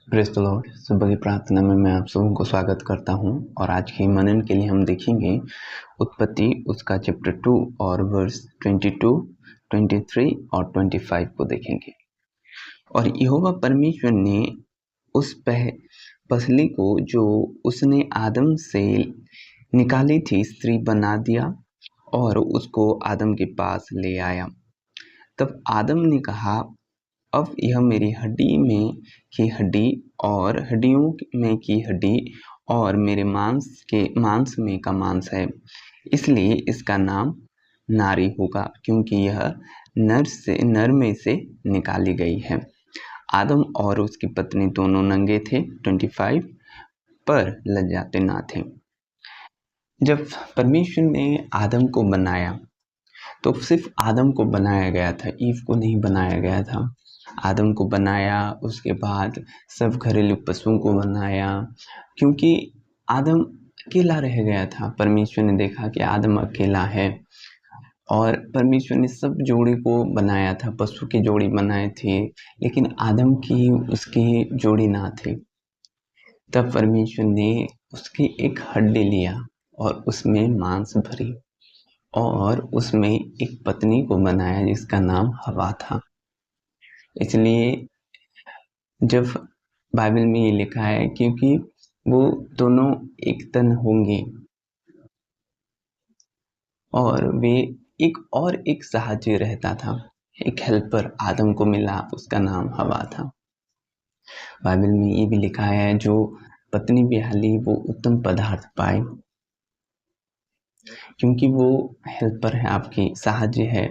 Praise the Lord. सुबह की प्रार्थना में मैं आप सबों को स्वागत करता हूं और आज के मनन के लिए हम देखेंगे उत्पत्ति उसका चैप्टर 2 और वर्स 22, 23 और 25 को देखेंगे। और यहोवा परमेश्वर ने उस पसली को जो उसने आदम से निकाली थी स्त्री बना दिया और उसको आदम के पास ले आया। तब आदम ने कहा, अब यह मेरी हड्डी में की हड्डी और हड्डियों में की हड्डी और मेरे मांस में का मांस है, इसलिए इसका नाम नारी होगा, क्योंकि यह नर में से निकाली गई है। आदम और उसकी पत्नी दोनों नंगे थे। 25 पर लज्जाते ना थे। जब परमेश्वर ने आदम को बनाया तो सिर्फ आदम को बनाया गया था, ईव को नहीं बनाया गया था। आदम को बनाया, उसके बाद सब घरेलू पशुओं को बनाया, क्योंकि आदम अकेला रह गया था। परमेश्वर ने देखा कि आदम अकेला है और परमेश्वर ने सब जोड़ी को बनाया था, पशु की जोड़ी बनाए थे, लेकिन आदम की उसकी जोड़ी ना थी। तब परमेश्वर ने उसकी एक हड्डी लिया और उसमें मांस भरी और उसमें एक पत्नी को बनाया जिसका नाम हवा था। इसलिए जब बाइबल में ये लिखा है, क्योंकि वो दोनों एक तन होंगे और वे एक साहाଯ୍य रहता था, एक हेल्पर आदम को मिला, उसका नाम हवा था। बाइबल में ये भी लिखा है, जो पत्नी ब्याहली वो उत्तम पदार्थ पाए, क्योंकि वो हेल्पर है, आपकी साहाଯ୍य है,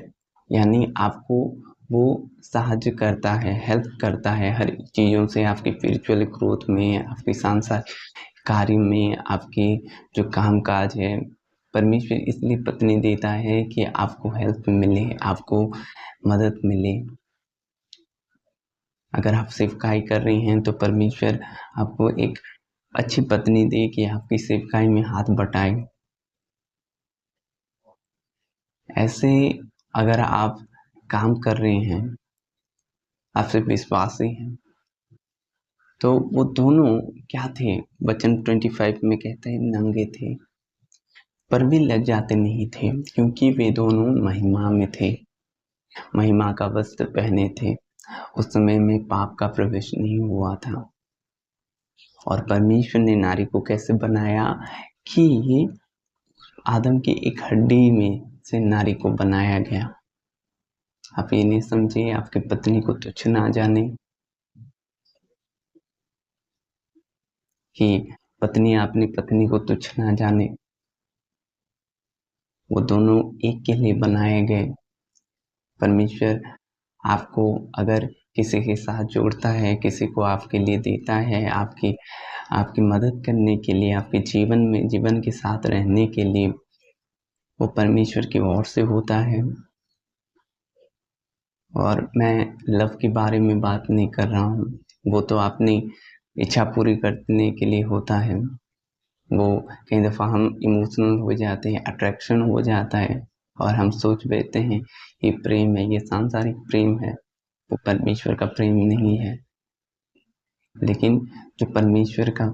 यानी आपको वो साहाଯ୍य करता है, हेल्प करता है हर चीज़ों से, आपकी स्पिरिचुअल ग्रोथ में, आपके सांसारिक कार्य में, आपकी जो काम काज है। परमेश्वर इसलिए पत्नी देता है कि आपको हेल्प मिले, आपको मदद मिले। अगर आप सेवकाई कर रही हैं तो परमेश्वर आपको एक अच्छी पत्नी दे कि आपकी सेवकाई में हाथ बटाए। ऐसे अगर आप काम कर रहे हैं, आप सिर्फ विश्वासी हैं, तो वो दोनों क्या थे? वचन 25 में कहते हैं नंगे थे, पर भी लज्जाते नहीं थे, क्योंकि वे दोनों महिमा में थे, महिमा का वस्त्र पहने थे। उस समय में पाप का प्रवेश नहीं हुआ था। और परमेश्वर ने नारी को कैसे बनाया कि आदम की एक हड्डी में से नारी को बनाया गया। आप ये नहीं समझे, आपकी पत्नी को तुच्छ ना जाने कि पत्नी अपनी पत्नी को तुच्छ ना जाने। वो दोनों एक के लिए बनाए गए। परमेश्वर आपको अगर किसी के साथ जोड़ता है, किसी को आपके लिए देता है, आपकी मदद करने के लिए, आपके जीवन के साथ रहने के लिए, वो परमेश्वर की ओर से होता है। और मैं लव के बारे में बात नहीं कर रहा हूँ, वो तो अपनी इच्छा पूरी करने के लिए होता है। वो कई दफ़ा हम इमोशनल हो जाते हैं, अट्रैक्शन हो जाता है और हम सोच बैठते हैं ये प्रेम है, ये सांसारिक प्रेम है, वो परमेश्वर का प्रेम नहीं है। लेकिन जो परमेश्वर का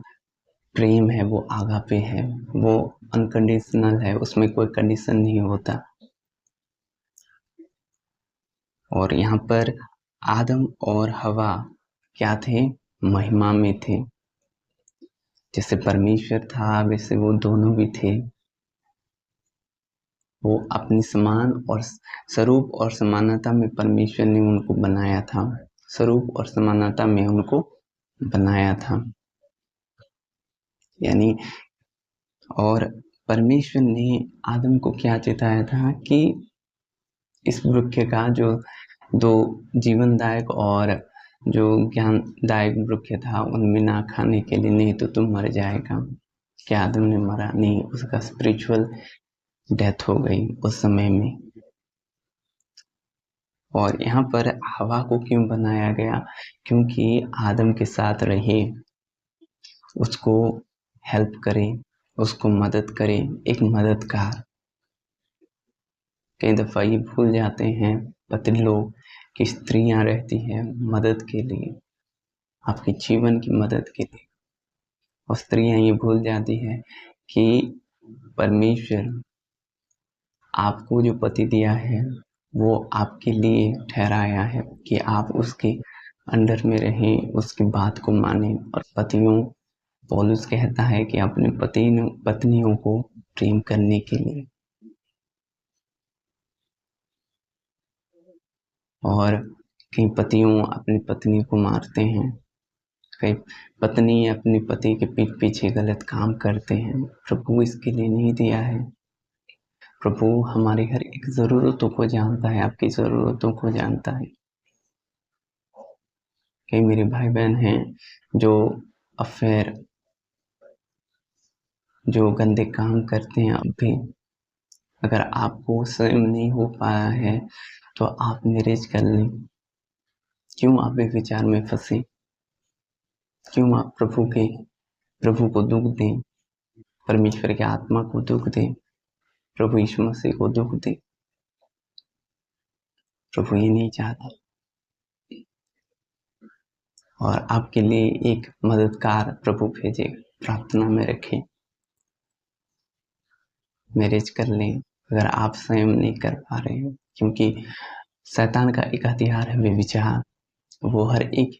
प्रेम है वो आगापे है, वो अनकंडीशनल है, उसमें कोई कंडीशन नहीं होता। और यहाँ पर आदम और हवा क्या थे? महिमा में थे। जैसे परमेश्वर था वैसे वो दोनों भी थे। वो अपनी समान और स्वरूप और समानता में परमेश्वर ने उनको बनाया था, स्वरूप और समानता में उनको बनाया था। यानी और परमेश्वर ने आदम को क्या चेताया था कि इस वृक्ष का जो दो जीवनदायक और जो ज्ञानदायक वृक्ष था उनमें ना खाने के लिए, नहीं तो तुम मर जाएगा। क्या आदम ने मरा? नहीं, उसका स्पिरिचुअल डेथ हो गई उस समय में। और यहाँ पर हवा को क्यों बनाया गया? क्योंकि आदम के साथ रहे, उसको हेल्प करे, उसको मदद करे, एक मददगार। कई दफ़ा ये भूल जाते हैं पति लोग कि स्त्रियां रहती हैं मदद के लिए। आपके जीवन की मदद के लिए। और स्त्रियां ये भूल जाती है कि परमेश्वर आपको जो पति दिया है वो आपके लिए ठहराया है कि आप उसके अंडर में रहें, उसकी बात को मानें। और पतियों, पौलुस कहता है कि अपने पत्नियों को प्रेम करने के लिए। और कई पतियों अपनी पत्नी को मारते हैं, कई पत्नी अपने पति के पीठ पीछे गलत काम करते हैं। प्रभु इसके लिए नहीं दिया है। प्रभु हमारी हर एक ज़रूरतों को जानता है, आपकी ज़रूरतों को जानता है। कई मेरे भाई बहन हैं जो अफेयर, जो गंदे काम करते हैं। अब भी अगर आपको स्वयं नहीं हो पाया है तो आप मैरिज कर लें। क्यों आप विचार में फंसे? क्यों आप प्रभु को दुख दें, परमेश्वर की आत्मा को दुख दें, प्रभु यीशु मसीह को दुख दें? प्रभु ये नहीं चाहता। और आपके लिए एक मददगार प्रभु भेजेगा। प्रार्थना में रखें, मैरिज कर लें अगर आप स्वयं नहीं कर पा रहे हैं। क्योंकि शैतान का एक हथियार है व्यभिचार। वो हर एक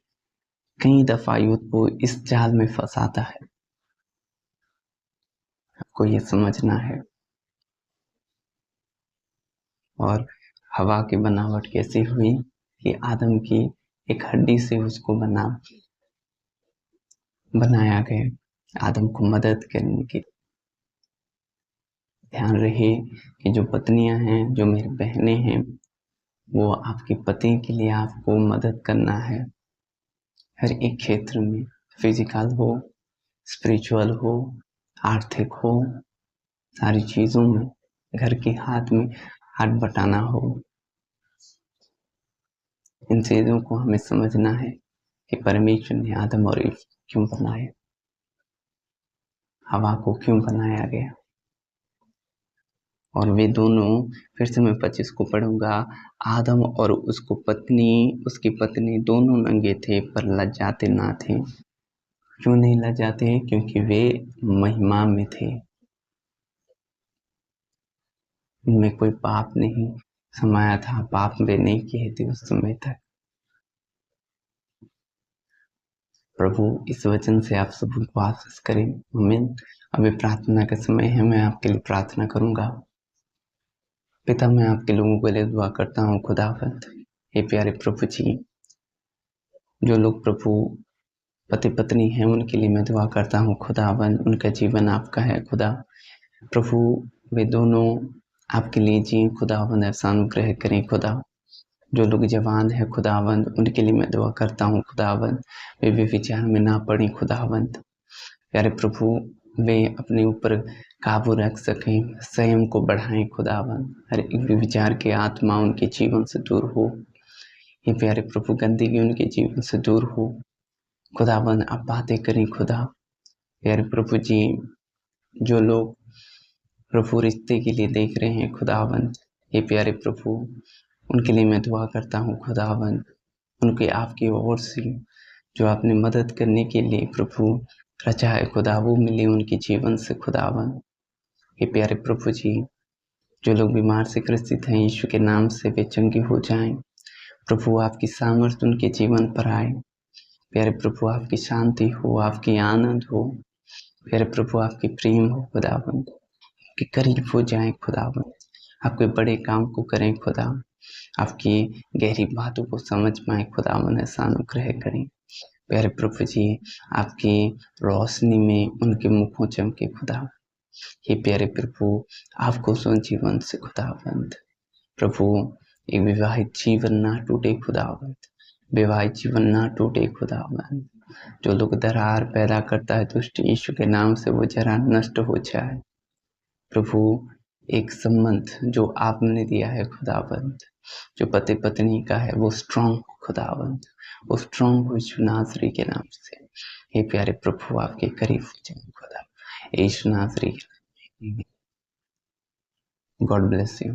कई दफा यूथ को इस जाल में फंसाता है। आपको ये समझना है। और हवा की बनावट कैसी हुई कि आदम की एक हड्डी से उसको बनाया गया, आदम को मदद करने की। ध्यान रहे कि जो पत्नियां हैं, जो मेरी बहनें हैं, वो आपके पति के लिए आपको मदद करना है। हर एक क्षेत्र में, फिजिकल हो, स्पिरिचुअल हो, आर्थिक हो, सारी चीज़ों में, घर के हाथ में हाथ बटाना हो। इन चीज़ों को हमें समझना है कि परमेश्वर ने आदम और ईव क्यों बनाया, हवा को क्यों बनाया गया। और वे दोनों, फिर से मैं 25 को पढ़ूंगा, आदम और उसकी पत्नी दोनों नंगे थे पर लज्जाते ना थे। क्यों नहीं लज्जाते? क्योंकि वे महिमा में थे। इनमें कोई पाप नहीं समाया था, पाप वे नहीं किए थे उस समय तक। प्रभु इस वचन से आप सबको को आशीष करें। आमीन। अभी प्रार्थना का समय है, मैं आपके लिए प्रार्थना करूंगा। पिता, मैं आपके लोगों के लिए दुआ करता हूँ। खुदावंद, हे प्यारे प्रभु जी, जो लोग प्रभु पति पत्नी हैं उनके लिए मैं दुआ करता हूँ। खुदावंद, उनका जीवन आपका है। खुदा प्रभु, वे दोनों आपके लिए जिए। खुदावंद, ऐसा अनुग्रह करें। खुदा, जो लोग जवान है खुदावंद, उनके लिए मैं दुआ करता हूँ। खुदावंद, वे विचार में ना पड़े। खुदावंद प्यारे प्रभु, वे अपने ऊपर काबू रख सकें, संयम को बढ़ाएं। खुदावंद, हर एक विचार की आत्मा उनके जीवन से दूर हो। ये प्यारे प्रभु, गंदगी उनके जीवन से दूर हो। खुदावंद, आप बातें करें। खुदा प्यारे प्रभु जी, जो लोग प्रभु रिश्ते के लिए देख रहे हैं खुदावंद, ये प्यारे प्रभु, उनके लिए मैं दुआ करता हूँ। खुदावंद, उनके आपकी ओर से जो आपने मदद करने के लिए प्रभु रचा है खुदा, वो मिले उनके जीवन से। खुदावंद, ये प्यारे प्रभु जी, जो लोग बीमार से ग्रसित हैं, यीशु के नाम से वे चंगे हो जाएं। प्रभु, आपकी सामर्थ्य उनके जीवन पर आए। प्यारे प्रभु, आपकी शांति हो, आपकी आनंद हो। प्यारे प्रभु, आपकी प्रेम हो। खुदावंद, के करीब हो जाएं। खुदावंद, आपके बड़े काम को करें। खुदा, आपकी गहरी बातों को समझ पाए। खुदावंद, ऐसा अनुग्रह करें। प्यारे प्रभु जी, आपकी रोशनी में उनके मुखों चमके। खुदा, हे प्यारे प्रभु, आपको जीवन से खुदावंद प्रभु, एक विवाहित जीवन ना टूटे। खुदावंद, विवाहित जीवन ना टूटे। खुदावंद, जो लोग दरार पैदा करता है दुष्ट यीशु के नाम से वो जरा नष्ट हो जाए। प्रभु, एक संबंध जो आपने दिया है खुदावंद, जो पति पत्नी का है, वो स्ट्रांग खुदावंद, वो स्ट्रांग हो यीशु नासरी के नाम से। हे प्यारे प्रभु, आपके करीब हो जाए खुदा, यीशु नासरी के नाम। God bless you.